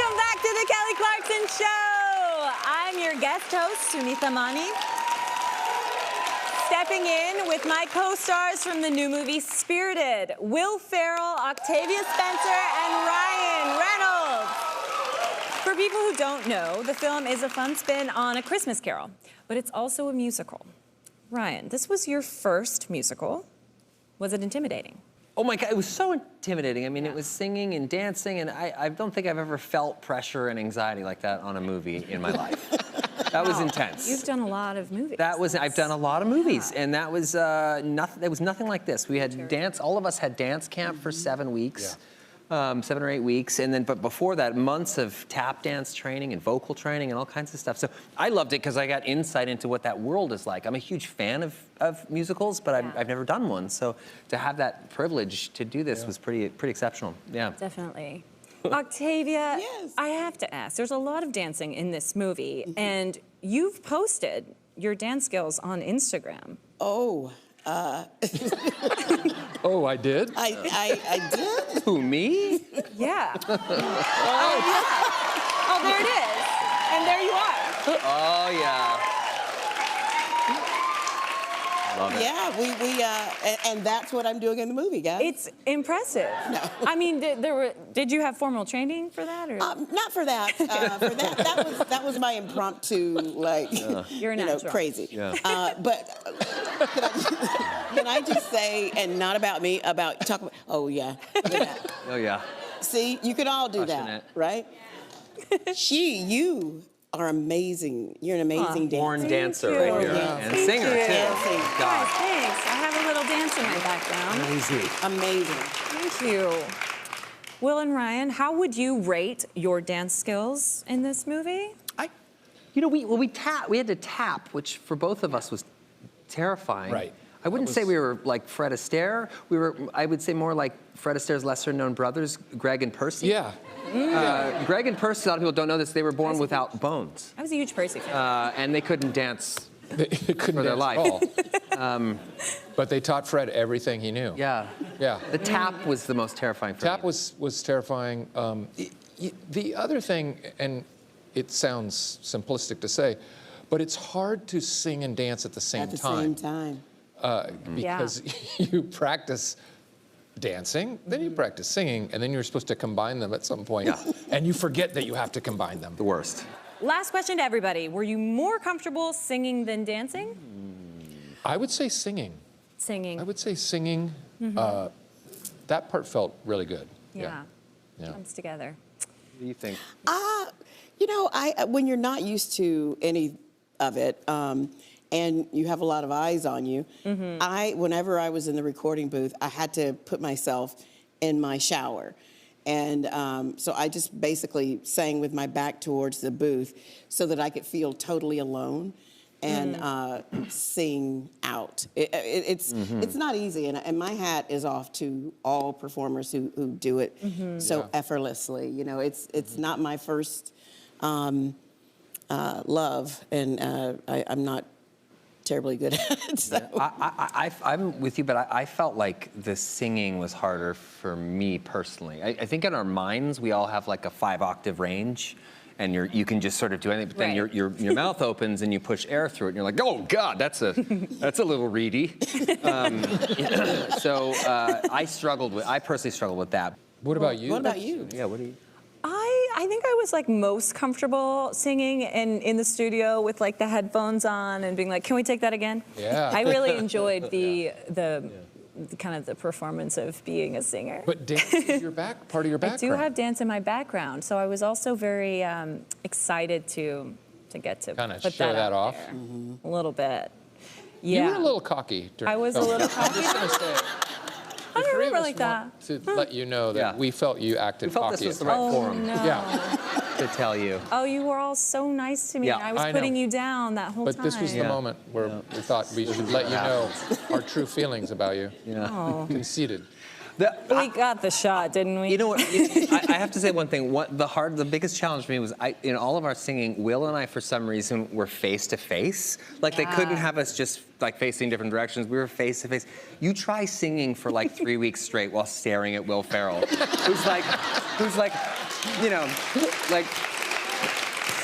Welcome back to the Kelly Clarkson Show. I'm your guest host, Sunitha Mani. Stepping in with my co-stars from the new movie Spirited, Will Ferrell, Octavia Spencer, and Ryan Reynolds. For people who don't know, the film is a fun spin on A Christmas Carol, but it's also a musical. Ryan, this was your first musical. Was it intimidating? Oh my God, it was so intimidating. I mean, it was singing and dancing, and I don't think I've ever felt pressure and anxiety like that on a movie in my life. That was intense. You've done a lot of movies. I've done a lot of movies, and that was nothing. There was nothing like this. We had dance. All of us had dance camp for 7 weeks. 7 or 8 weeks, and then, but before that, months of tap dance training and vocal training and all kinds of stuff. So I loved it because I got insight into what that world is like. I'm a huge fan of musicals, but I've never done one. So to have that privilege to do this was pretty exceptional. Yeah. Definitely. Octavia, Yes. I have to ask, there's a lot of dancing in this movie, and you've posted your dance skills on Instagram. Oh, Oh, I did? I did? Who, me? Yeah. Oh, there it is. And there you are. Oh yeah. Love it. Yeah, and that's what I'm doing in the movie, guys. It's impressive. No. I mean, did you have formal training for that? Or? Not for that. That was my impromptu, like, You're you know, natural. crazy. Yeah. But can I just say, and not about me, talk about, oh yeah. Oh yeah. See, you can all do Crushing that, it. right? You are amazing. You're an amazing dancer. Born dancer you. right here, Yeah. and singer too. Thank you. Guys, thanks. I have a little dance in my background. Amazing. Thank you. Will and Ryan, how would you rate your dance skills in this movie? You know, we had to tap, which for both of us was terrifying. Right. I wouldn't say we were like Fred Astaire. I would say more like Fred Astaire's lesser-known brothers, Greg and Percy. Yeah. Greg and Percy, a lot of people don't know this, they were born without bones. I was a huge Percy fan. And they couldn't dance They couldn't for their dance life. at all. But they taught Fred everything he knew. Yeah. Yeah. The tap was the most terrifying for Tap me. was terrifying. The other thing, and it sounds simplistic to say, but it's hard to sing and dance at the same At the time. same time. Because you practice dancing, then you practice singing, and then you're supposed to combine them at some point. Yeah. And you forget that you have to combine them. The worst. Last question to everybody. Were you more comfortable singing than dancing? I would say singing. Singing. I would say singing. That part felt really good. Yeah. Yeah. Comes together. What do you think? You know, when you're not used to any of it, and you have a lot of eyes on you, whenever I was in the recording booth, I had to put myself in my shower. And so I just basically sang with my back towards the booth so that I could feel totally alone and sing out. It's not easy, and my hat is off to all performers who do it so effortlessly. You know, it's not my first love, and I'm not terribly good at it. So. I'm with you, but I felt like the singing was harder for me personally. I think in our minds, we all have like a 5-octave range, and you can just sort of do anything, but then Right. your mouth opens and you push air through it, and you're like, oh God, that's a little reedy. So I personally struggled with that. What about you? What about you? Yeah, what do you? I think I was like most comfortable singing in the studio with like the headphones on and being like, can we take that again? Yeah. I really enjoyed the kind of the performance of being a singer. But dance is part of your I background. do have dance in my background, so I was also very excited to get to Kind of put show that that out off. there. A little bit. Yeah. You were a little cocky. I was a little cocky. I'm just gonna say. I don't remember like that. To let you know that Yeah. we felt you acted We felt cocky. this was the at right times. forum No. Yeah. to tell you. Oh, you were all so nice to me. Yeah. and I was I know. putting you down that whole But time. this was the Yeah. moment where we thought we should let you know our true feelings about you. Yeah. Oh. Conceited. We got the shot, didn't we? You know what? I have to say one thing. The biggest challenge for me was in all of our singing, Will and I, for some reason, were face to face. Like they couldn't have us just like facing different directions. We were face to face. You try singing for like 3 weeks straight while staring at Will Ferrell, who's like you know, like,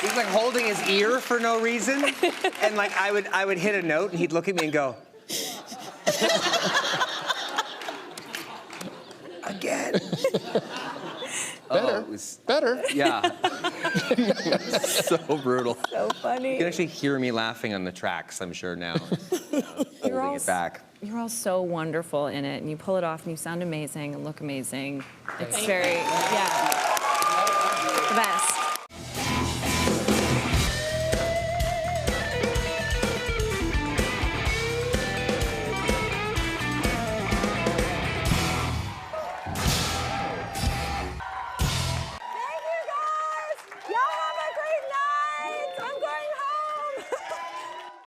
he's like holding his ear for no reason. And like, I would hit a note and he'd look at me and go, again. Better. Oh, it was, Better. yeah. So brutal. So funny. You can actually hear me laughing on the tracks, I'm sure now. You're Holding all it back. You're all so wonderful in it, and you pull it off, and you sound amazing and look amazing. It's very, yeah.